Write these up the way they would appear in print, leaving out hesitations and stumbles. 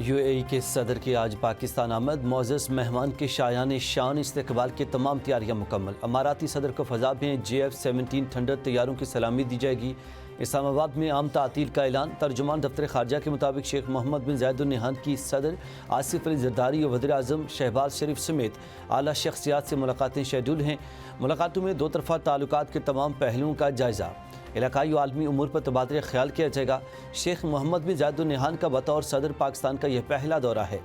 UAE کے صدر کی آج پاکستان آمد، معزز مہمان کے شایان شان استقبال کی تمام تیاریاں مکمل۔ اماراتی صدر کو فضا میں JF-17 تھنڈر طیاروں کی سلامی دی جائے گی۔ اسلام آباد میں عام تعطیل کا اعلان۔ ترجمان دفتر خارجہ کے مطابق شیخ محمد بن زاید ال نہیان کی صدر آصف علی زرداری اور وزیر اعظم شہباز شریف سمیت اعلیٰ شخصیات سے ملاقاتیں شیڈول ہیں۔ ملاقاتوں میں دو طرفہ تعلقات کے تمام پہلوؤں کا جائزہ، علاقائی و عالمی امور پر تبادلہ خیال کیا جائے گا۔ شیخ محمد بن زاید ال نہیان کا بطور صدر پاکستان کا یہ پہلا دورہ ہے۔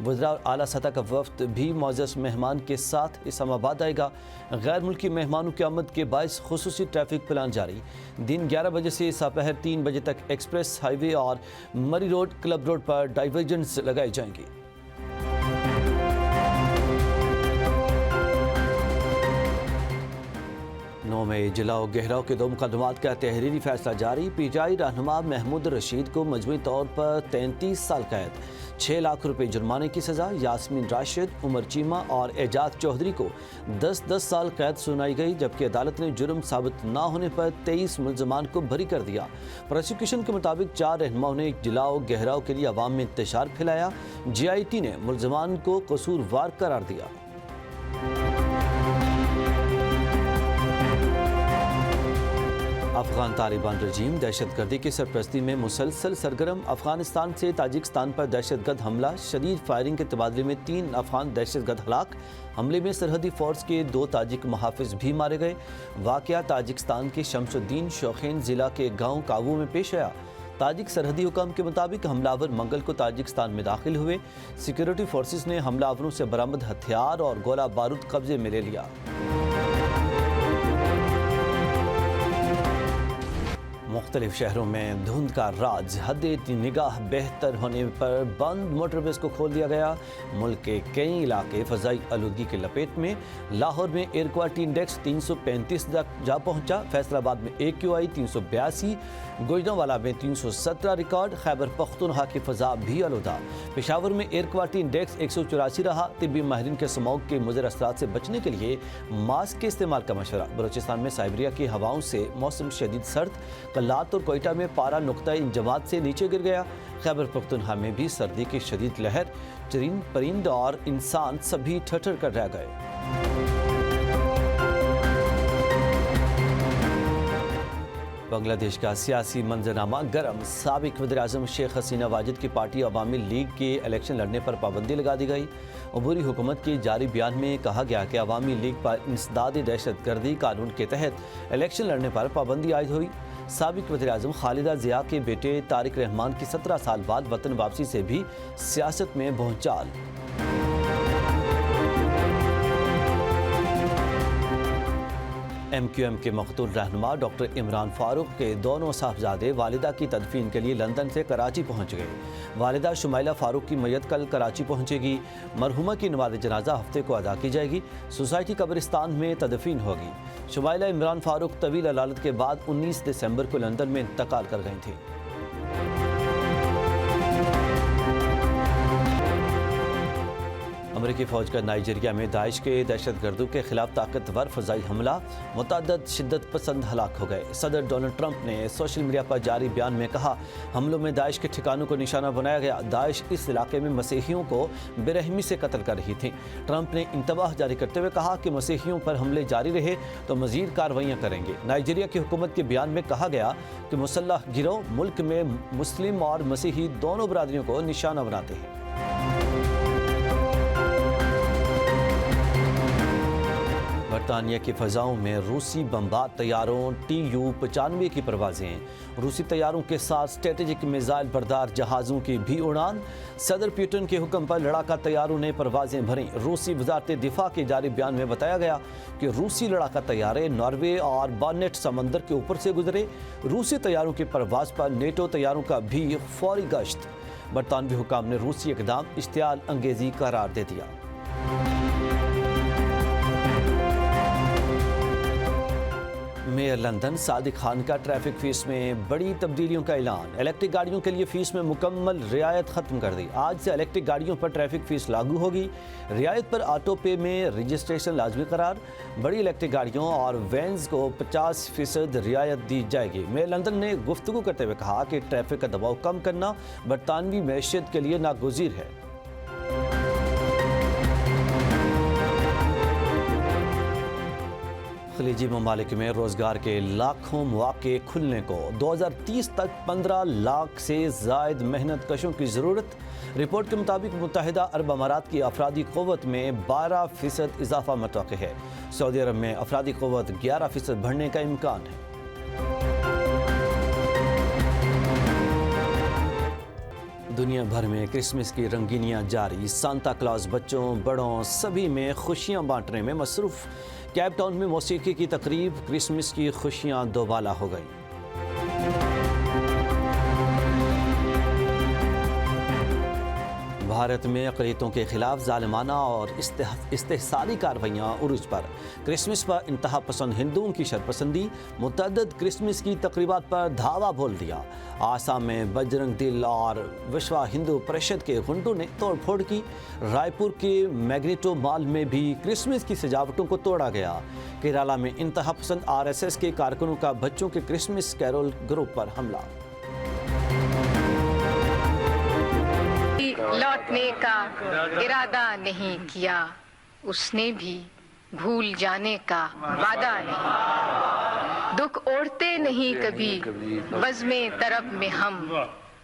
وزراء اور اعلیٰ سطح کا وفد بھی معزز مہمان کے ساتھ اسلام آباد آئے گا۔ غیر ملکی مہمانوں کی آمد کے باعث خصوصی ٹریفک پلان جاری۔ دن 11 بجے سے دوپہر 3 بجے تک ایکسپریس ہائی وے اور مری روڈ، کلب روڈ پر ڈائیورجنز لگائے جائیں گے۔ نو میں جلاؤ گہراؤ کے 2 مقدمات کا تحریری فیصلہ جاری۔ PTI رہنما محمود رشید کو مجموعی طور پر 33 سال قید، 6 لاکھ روپے جرمانے کی سزا۔ یاسمین راشد، عمر چیمہ اور اعجاز چودھری کو 10 سال قید سنائی گئی، جبکہ عدالت نے جرم ثابت نہ ہونے پر 23 ملزمان کو بری کر دیا۔ پروسیکیوشن کے مطابق 4 رہنماؤں نے جلاؤ گہراؤ کے لیے عوام میں انتشار پھیلایا۔ GIT نے ملزمان کو قصوروار قرار دیا۔ افغان طالبان رجیم دہشت گردی کی سرپرستی میں مسلسل سرگرم۔ افغانستان سے تاجکستان پر دہشت گرد حملہ، شدید فائرنگ کے تبادلے میں 3 افغان دہشت گرد ہلاک۔ حملے میں سرحدی فورس کے 2 تاجک محافظ بھی مارے گئے۔ واقعہ تاجکستان کے شمس الدین شوخین ضلع کے گاؤں کاوو میں پیش آیا۔ تاجک سرحدی حکام کے مطابق حملہ آور منگل کو تاجکستان میں داخل ہوئے۔ سیکورٹی فورسز نے حملہ آوروں سے برآمد ہتھیار اور گولہ بارود قبضے میں لے لیا۔ مختلف شہروں میں دھند کا راج، حد نگاہ بہتر ہونے پر بند موٹر ویز کو کھول دیا گیا۔ ملک کے کئی علاقے فضائی آلودگی کی لپیٹ میں۔ لاہور میں ایئر کوالٹی انڈیکس 335 تک جا پہنچا۔ فیصل آباد میں AQI 382، گوجرانوالہ میں 317 ریکارڈ۔ خیبر پختونخوا کی فضا بھی آلودہ۔ پشاور میں ایئر کوالٹی انڈیکس 184 رہا۔ طبی ماہرین کے اسموگ کے مضر اثرات سے بچنے کے لیے ماسک کے استعمال کا مشورہ۔ بلوچستان میں سائبریا کی ہواؤں سے موسم شدید سرد۔ کلات اور کوئٹہ میں پارہ نقطہ انجماد سے نیچے گر گیا۔ خیبر پختونخوا میں بھی سردی کی شدید لہر، چرند پرند اور انسان سبھی ٹھٹر کر رہ گئے۔ بنگلہ دیش کا سیاسی منظرنامہ گرم۔ سابق وزیر اعظم شیخ حسینہ واجد کی پارٹی عوامی لیگ کے الیکشن لڑنے پر پابندی لگا دی گئی۔ عبوری حکومت کے جاری بیان میں کہا گیا کہ عوامی لیگ پر انسداد دہشت گردی قانون کے تحت الیکشن لڑنے پر پابندی عائد ہوئی۔ سابق وزیر اعظم خالدہ ضیاء کے بیٹے طارق رحمان کی 17 سال بعد وطن واپسی سے بھی سیاست میں بھونچال۔ MQM کے مقتول رہنما ڈاکٹر عمران فاروق کے دونوں صاحبزادے والدہ کی تدفین کے لیے لندن سے کراچی پہنچ گئے۔ والدہ شمائلہ فاروق کی میت کل کراچی پہنچے گی۔ مرحومہ کی نماز جنازہ ہفتے کو ادا کی جائے گی۔ سوسائٹی قبرستان میں تدفین ہوگی۔ شمائلہ عمران فاروق طویل علالت کے بعد 19 دسمبر کو لندن میں انتقال کر گئی تھیں۔ امریکی فوج کا نائجیریا میں داعش کے دہشت گردوں کے خلاف طاقتور فضائی حملہ، متعدد شدت پسند ہلاک ہو گئے۔ صدر ڈونلڈ ٹرمپ نے سوشل میڈیا پر جاری بیان میں کہا، حملوں میں داعش کے ٹھکانوں کو نشانہ بنایا گیا۔ داعش اس علاقے میں مسیحیوں کو بے رحمی سے قتل کر رہی تھی۔ ٹرمپ نے انتباہ جاری کرتے ہوئے کہا کہ مسیحیوں پر حملے جاری رہے تو مزید کارروائیاں کریں گے۔ نائجیریا کی حکومت کے بیان میں کہا گیا کہ مسلح گروہ ملک میں مسلم اور مسیحی دونوں برادریوں کو نشانہ بناتے ہیں۔ برطانیہ کی فضاؤں میں روسی بمبار طیاروں TU-95 کی پروازیں۔ روسی طیاروں کے ساتھ اسٹریٹجک میزائل بردار جہازوں کی بھی اڑان۔ صدر پیوٹن کے حکم پر لڑاکا طیاروں نے پروازیں بھریں۔ روسی وزارت دفاع کے جاری بیان میں بتایا گیا کہ روسی لڑاکا طیارے ناروے اور بارنیٹ سمندر کے اوپر سے گزرے۔ روسی طیاروں کی پرواز پر نیٹو طیاروں کا بھی فوری گشت۔ برطانوی حکام نے روسی اقدام اشتعال انگیزی قرار دے دیا۔ میئر لندن صادق خان کا ٹریفک فیس میں بڑی تبدیلیوں کا اعلان۔ الیکٹرک گاڑیوں کے لیے فیس میں مکمل رعایت ختم کر دی۔ آج سے الیکٹرک گاڑیوں پر ٹریفک فیس لاگو ہوگی۔ رعایت پر آٹو پے میں رجسٹریشن لازمی قرار۔ بڑی الیکٹرک گاڑیوں اور وینز کو 50% رعایت دی جائے گی۔ میئر لندن نے گفتگو کرتے ہوئے کہا کہ ٹریفک کا دباؤ کم کرنا برطانوی معیشت کے لیے ناگزیر ہے۔ خلیجی ممالک میں روزگار کے لاکھوں مواقع کھلنے کو 2030 تک 15 لاکھ سے زائد محنت کشوں کی ضرورت۔ رپورٹ کے مطابق متحدہ عرب امارات کی افرادی قوت میں 12% اضافہ متوقع ہے۔ سعودی عرب میں افرادی قوت 11% بڑھنے کا امکان ہے۔ دنیا بھر میں کرسمس کی رنگینیاں جاری۔ سانتا کلاز بچوں بڑوں سبھی میں خوشیاں بانٹنے میں مصروف۔ کیپ ٹاؤن میں موسیقی کی تقریب، کرسمس کی خوشیاں دوبالا ہو گئیں۔ بھارت میں اقلیتوں کے خلاف ظالمانہ اور استحصالی کارروائیاں عروج پر۔ کرسمس پر انتہا پسند ہندوؤں کی شرپسندی، متعدد کرسمس کی تقریبات پر دھاوا بول دیا۔ آسام میں بجرنگ دل اور وشوا ہندو پریشد کے گھنٹوں نے توڑ پھوڑ کی۔ رائے پور کے میگنیٹو مال میں بھی کرسمس کی سجاوٹوں کو توڑا گیا۔ کیرالہ میں انتہا پسند RSS کے کارکنوں کا بچوں کے کرسمس کیرول گروپ پر حملہ۔ لوٹنے کا ارادہ نہیں کیا، اس نے بھی بھول جانے کا وعدہ نہیں۔ دکھ اوڑھتے نہیں کبھی بزم طرب میں ہم،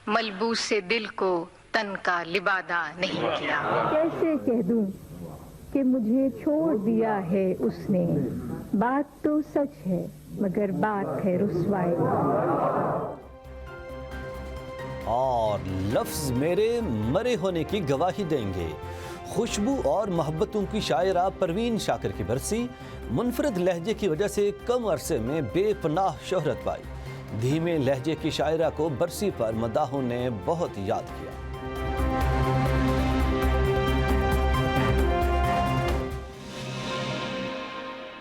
ملبوس دل کو تن کا لبادہ نہیں کیا۔ کیسے کہہ دوں کہ مجھے چھوڑ دیا ہے اس نے، بات تو سچ ہے مگر بات ہے رسوائی۔ اور لفظ میرے مرے ہونے کی گواہی دیں گے۔ خوشبو اور محبتوں کی شاعرہ پروین شاکر کی برسی، منفرد لہجے کی وجہ سے کم عرصے میں بے پناہ شہرت پائی۔ دھیمے لہجے کی شاعرہ کو برسی پر مداحوں نے بہت یاد کیا۔